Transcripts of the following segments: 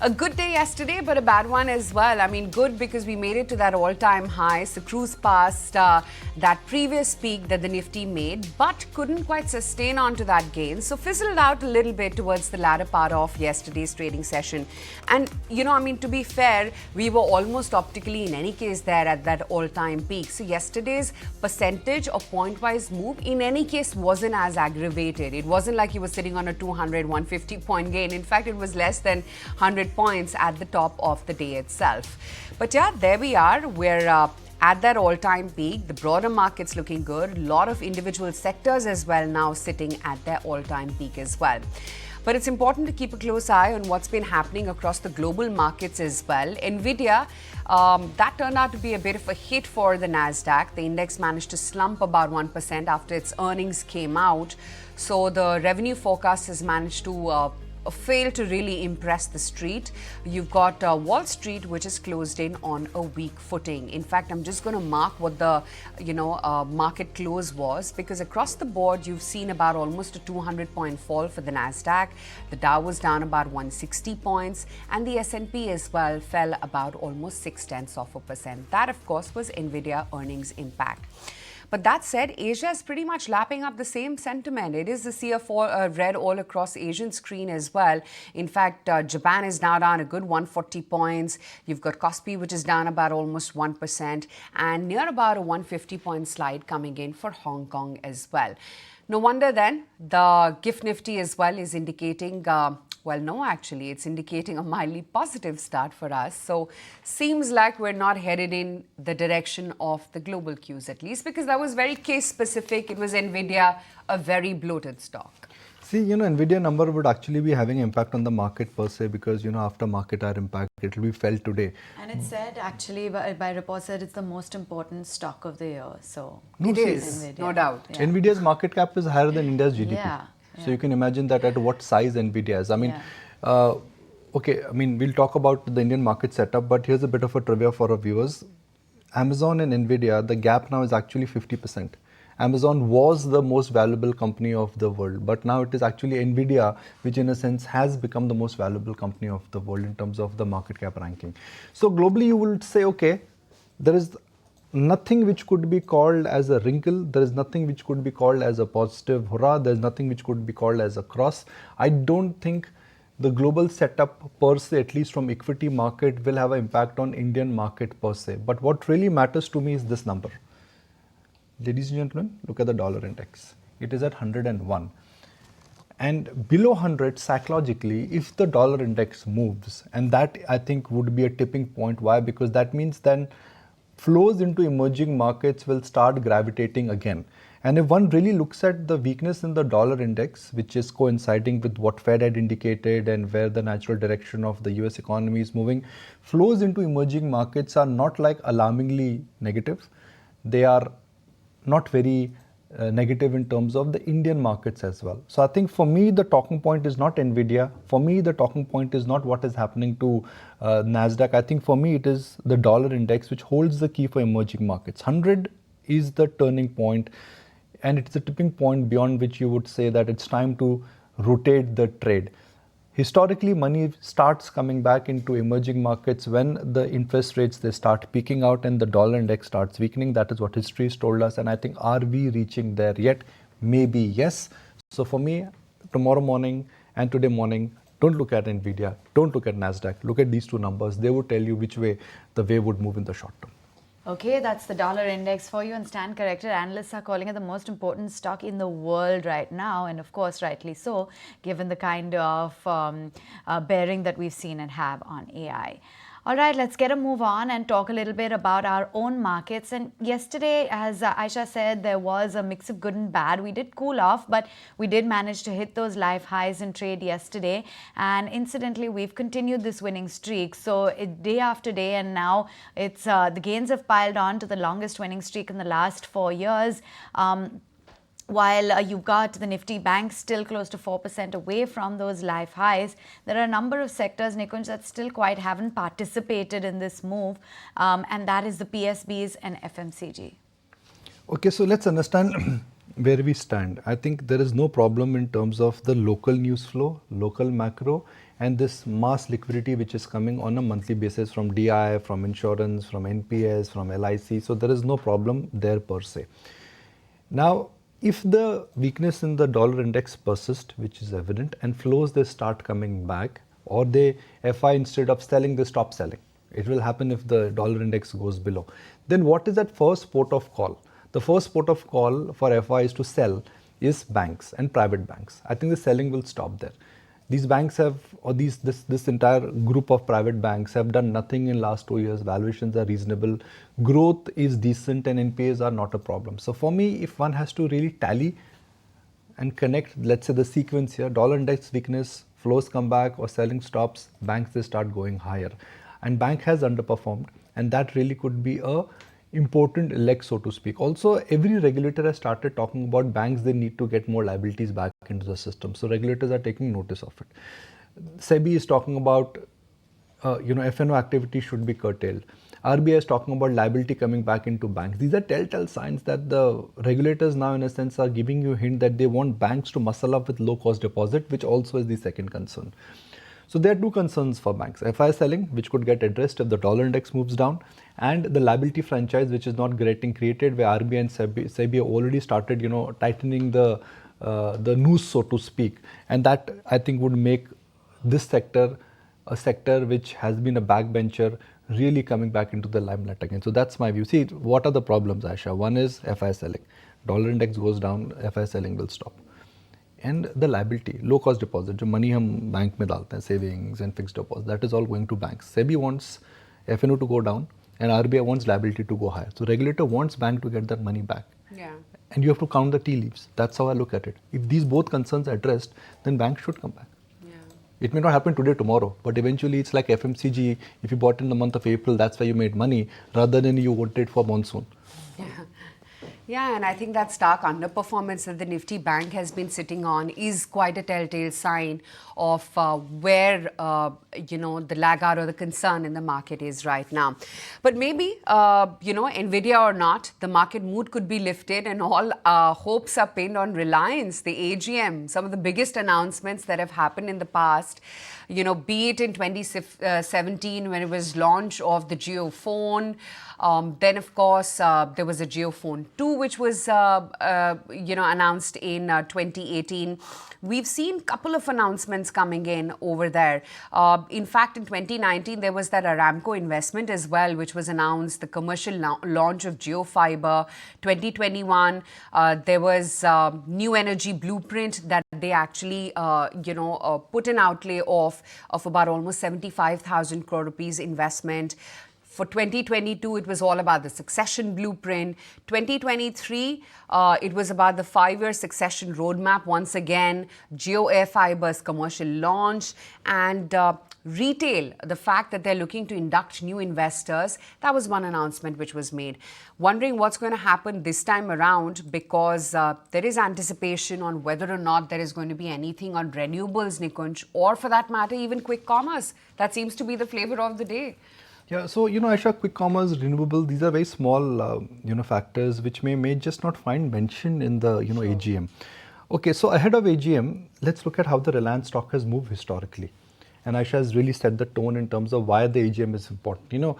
A good day yesterday, but a bad one as well. I mean, good because we made it to that all-time high, so cruised past that previous peak that the Nifty made, but couldn't quite sustain onto that gain. So fizzled out a little bit towards the latter part of yesterday's trading session. And, to be fair, we were almost optically in any case there at that all-time peak. So yesterday's percentage of point-wise move in any case wasn't as aggravated. It wasn't like you were sitting on a 200, 150 point gain. In fact, it was less than 100 points at the top of the day itself. But yeah, there we are. We're at that all-time peak. The broader market's looking good. A lot of individual sectors as well now sitting at their all-time peak as well. But it's important to keep a close eye on what's been happening across the global markets as well. Nvidia, that turned out to be a bit of a hit for the Nasdaq. The index managed to slump about 1% after its earnings came out. So the revenue forecast has managed to fail to really impress the street. You've got Wall Street, which is closed in on a weak footing. In fact, I'm just going to mark what the market close was, because across the board you've seen about almost a 200-point fall for the Nasdaq. The Dow was down about 160 points, and the S&P as well fell about almost 0.6%. That, of course, was Nvidia earnings impact. But that said, Asia is pretty much lapping up the same sentiment. It is the sea of red all across Asian screen as well. In fact, Japan is now down a good 140 points. You've got Kospi, which is down about almost 1%, and near about a 150-point slide coming in for Hong Kong as well. No wonder then the GIFT Nifty as well is indicating it's indicating a mildly positive start for us. So seems like we're not headed in the direction of the global cues, at least, because that was very case specific. It was Nvidia, a very bloated stock. See, Nvidia number would actually be having impact on the market per se, because, after market hour impact, it will be felt today. And it said, actually, by reports said it's the most important stock of the year. So it is, Nvidia. No doubt. Yeah. Nvidia's market cap is higher than India's GDP. Yeah. So you can imagine that at what size Nvidia is. We'll talk about the Indian market setup, but here's a bit of a trivia for our viewers. Amazon and Nvidia, the gap now is actually 50%. Amazon was the most valuable company of the world, but now it is actually Nvidia, which in a sense has become the most valuable company of the world in terms of the market cap ranking. So globally, you will say, okay, there is nothing which could be called as a wrinkle. There is nothing which could be called as a positive hurrah. There is nothing which could be called as a cross. I don't think the global setup per se, at least from equity market, will have an impact on Indian market per se. But what really matters to me is this number. Ladies and gentlemen, look at the dollar index. It is at 101. And below 100, psychologically, if the dollar index moves, and that I think would be a tipping point. Why? Because that means then flows into emerging markets will start gravitating again. And if one really looks at the weakness in the dollar index, which is coinciding with what Fed had indicated and where the natural direction of the US economy is moving, flows into emerging markets are not like alarmingly negative. They are not very negative in terms of the Indian markets as well. So I think for me, the talking point is not Nvidia. For me, the talking point is not what is happening to Nasdaq. I think for me, it is the dollar index, which holds the key for emerging markets. 100 is the turning point, and it's a tipping point beyond which you would say that it's time to rotate the trade. Historically, money starts coming back into emerging markets when the interest rates, they start peaking out and the dollar index starts weakening. That is what history has told us. And I think, are we reaching there yet? Maybe yes. So for me, tomorrow morning and today morning, don't look at Nvidia, don't look at Nasdaq. Look at these two numbers. They would tell you which way the wave would move in the short term. Okay, that's the dollar index for you, and stand corrected. Analysts are calling it the most important stock in the world right now, and of course, rightly so, given the kind of bearing that we've seen and have on AI. All right, let's get a move on and talk a little bit about our own markets. And yesterday, as Aisha said, there was a mix of good and bad. We did cool off, but we did manage to hit those life highs in trade yesterday. And incidentally, we've continued this winning streak. So day after day, and now it's the gains have piled on to the longest winning streak in the last 4 years. While you've got the Nifty banks still close to 4% away from those life highs, there are a number of sectors, Nikunj, that still quite haven't participated in this move, and that is the PSBs and FMCG. Okay, so let's understand where we stand, I think there is no problem in terms of the local news flow, local macro, and this mass liquidity which is coming on a monthly basis from DI, from insurance, from NPS, from LIC. So there is no problem there per se. Now, if the weakness in the dollar index persists, which is evident, and flows they start coming back, or they FI instead of selling, they stop selling. It will happen if the dollar index goes below. Then what is that first port of call? The first port of call for FIs to sell is banks and private banks. I think the selling will stop there. These banks have, or this entire group of private banks have done nothing in last 2 years. Valuations are reasonable, growth is decent, and NPAs are not a problem. So for me, if one has to really tally and connect, let's say the sequence here, dollar index weakness, flows come back or selling stops, banks they start going higher, and bank has underperformed, and that really could be a important leg, so to speak. Also, every regulator has started talking about banks, they need to get more liabilities back into the system. So regulators are taking notice of it. SEBI is talking about FNO activity should be curtailed. RBI is talking about liability coming back into banks. These are telltale signs that the regulators now, in a sense, are giving you a hint that they want banks to muscle up with low cost deposit, which also is the second concern. So there are two concerns for banks: FI selling, which could get addressed if the dollar index moves down, and the liability franchise, which is not getting created, where RBI and SEBI have already started, tightening the noose, so to speak, and that I think would make this sector a sector which has been a backbencher really coming back into the limelight again. So that's my view. See, what are the problems, Aisha? One is FI selling. Dollar index goes down, FI selling will stop. And the liability, low cost deposit, जो money हम bank में डालते हैं, savings and fixed deposit, that is all going to banks. SEBI wants FNO to go down and RBI wants liability to go higher. So regulator wants bank to get that money back. Yeah. And you have to count the tea leaves. That's how I look at it. If these both concerns are addressed, then banks should come back. Yeah. It may not happen today, tomorrow, but eventually it's like FMCG. If you bought in the month of April, that's where you made money, rather than you waited for monsoon. Yeah. Yeah, and I think that stark underperformance that the Nifty Bank has been sitting on is quite a telltale sign of where, the laggard or the concern in the market is right now. But maybe, Nvidia or not, the market mood could be lifted and all hopes are pinned on Reliance, the AGM, some of the biggest announcements that have happened in the past. Be it in 2017 when it was launch of the Jio phone. Then, of course, there was a Jio phone 2, which was, announced in 2018. We've seen a couple of announcements coming in over there. In fact, in 2019, there was that Aramco investment as well, which was announced, the commercial launch of Jio Fiber. 2021, there was new energy blueprint that they actually, put an outlay of about almost 75,000 crore rupees investment. For 2022, it was all about the succession blueprint. 2023, it was about the 5-year succession roadmap. Once again, Jio Air Fiber's commercial launch and retail, the fact that they're looking to induct new investors. That was one announcement which was made. Wondering what's going to happen this time around, because there is anticipation on whether or not there is going to be anything on renewables, Nikunj, or for that matter, even quick commerce. That seems to be the flavor of the day. Yeah, so Aisha, quick commerce, renewable, these are very small factors which may just not find mention in the AGM. Okay, so ahead of AGM, let's look at how the Reliance stock has moved historically. And Aisha has really set the tone in terms of why the AGM is important.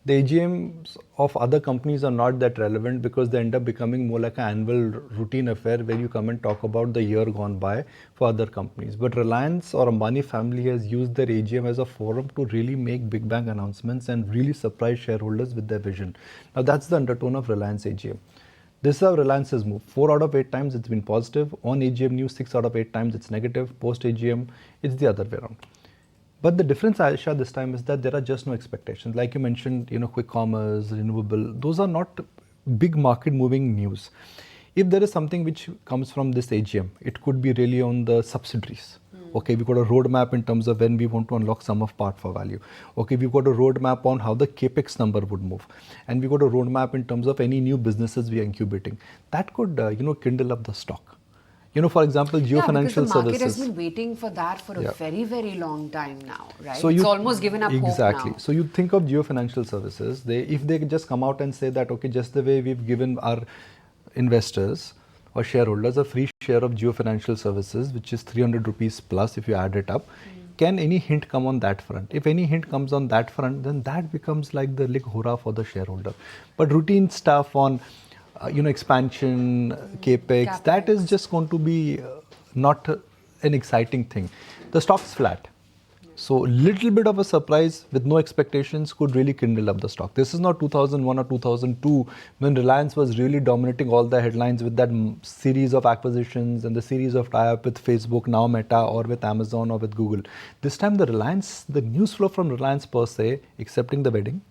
The AGMs of other companies are not that relevant because they end up becoming more like an annual routine affair where you come and talk about the year gone by for other companies. But Reliance or Ambani family has used their AGM as a forum to really make big bang announcements and really surprise shareholders with their vision. Now that's the undertone of Reliance AGM. This is how Reliance has moved. 4 out of 8 times it's been positive. On AGM news, 6 out of 8 times it's negative. Post AGM, it's the other way around. But the difference, Aisha, this time is that there are just no expectations. Like you mentioned, quick commerce, renewable, those are not big market moving news. If there is something which comes from this AGM, it could be really on the subsidiaries. Okay, we've got a roadmap in terms of when we want to unlock sum of part for value. Okay, we've got a roadmap on how the capex number would move. And we've got a roadmap in terms of any new businesses we are incubating. That could, kindle up the stock. For example, Jio Financial Services. The market has been waiting for that for a very, very long time now, right? So it's almost given up hope now. Exactly. So you think of Jio Financial Services, if they just come out and say that, okay, just the way we've given our investors or shareholders a free share of Jio Financial Services, which is 300 rupees plus if you add it up. Can any hint come on that front? If any hint comes on that front, then that becomes like the lig hurrah for the shareholder. But routine stuff on, expansion, capex, that is just going to be not an exciting thing. The stock's flat. So little bit of a surprise with no expectations could really kindle up the stock. This is not 2001 or 2002 when Reliance was really dominating all the headlines with that series of acquisitions and the series of tie-up with Facebook, now Meta, or with Amazon or with Google. This time the news flow from Reliance per se, excepting the wedding,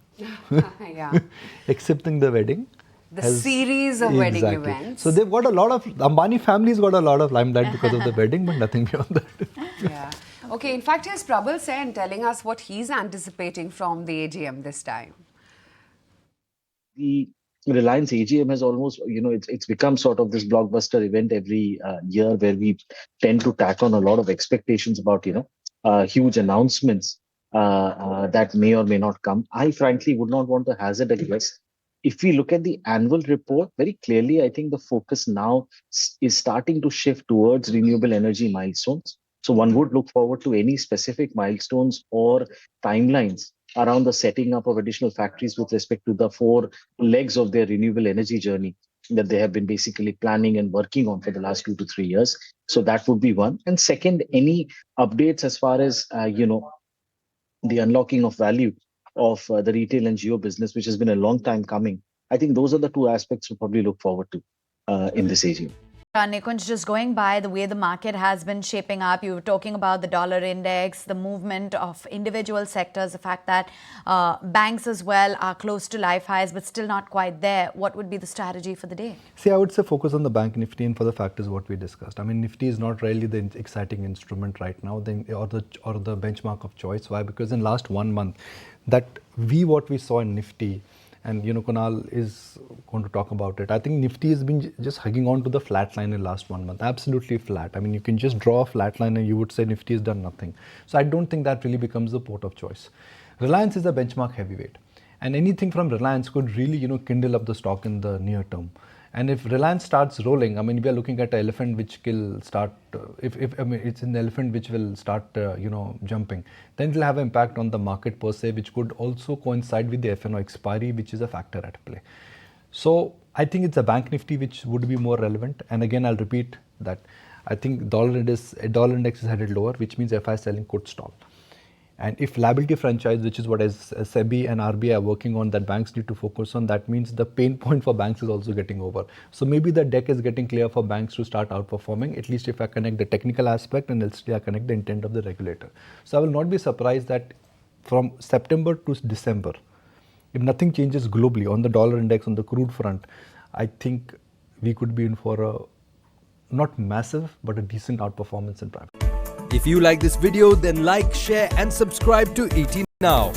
Yeah. excepting the wedding, The series of wedding events. So they've got a lot of, Ambani family's got a lot of limelight because of the wedding, but nothing beyond that. Yeah. Okay, in fact, here's Prabal Sen telling us what he's anticipating from the AGM this time. The Reliance AGM has almost, it's become sort of this blockbuster event every year where we tend to tack on a lot of expectations about, huge announcements that may or may not come. I frankly would not want to hazard a guess. If we look at the annual report, very clearly, I think the focus now is starting to shift towards renewable energy milestones. So one would look forward to any specific milestones or timelines around the setting up of additional factories with respect to the 4 legs of their renewable energy journey that they have been basically planning and working on for the last 2 to 3 years. So that would be one. And second, any updates as far as, the unlocking of value of the retail and Jio business, which has been a long time coming. I think those are the 2 aspects we'll probably look forward to in this AGM. Nikunj, just going by the way the market has been shaping up, you were talking about the dollar index, the movement of individual sectors, the fact that banks as well are close to life highs but still not quite there. What would be the strategy for the day? See, I would say focus on the bank Nifty, and for the fact is what we discussed. I mean, Nifty is not really the exciting instrument right now, or the benchmark of choice. Why? Because in last 1 month, what we saw in Nifty, and Kunal is going to talk about it. I think Nifty has been just hugging on to the flat line in last 1 month, absolutely flat. I mean, you can just draw a flat line and you would say Nifty has done nothing. So I don't think that really becomes the port of choice. Reliance is a benchmark heavyweight, and anything from Reliance could really kindle up the stock in the near term. And if Reliance starts rolling, I mean, we are looking at an elephant which will start, it's an elephant which will start, jumping, then it will have an impact on the market per se, which could also coincide with the FNO expiry, which is a factor at play. So I think it's a bank Nifty which would be more relevant. And again, I'll repeat that I think dollar index is headed lower, which means FI selling could stall. And if liability franchise, which is what SEBI and RBI are working on, that banks need to focus on, that means the pain point for banks is also getting over. So maybe the deck is getting clear for banks to start outperforming, at least if I connect the technical aspect and still I connect the intent of the regulator. So I will not be surprised that from September to December, if nothing changes globally on the dollar index, on the crude front, I think we could be in for a not massive, but a decent outperformance in private. If you like this video, then like, share and subscribe to ET Now.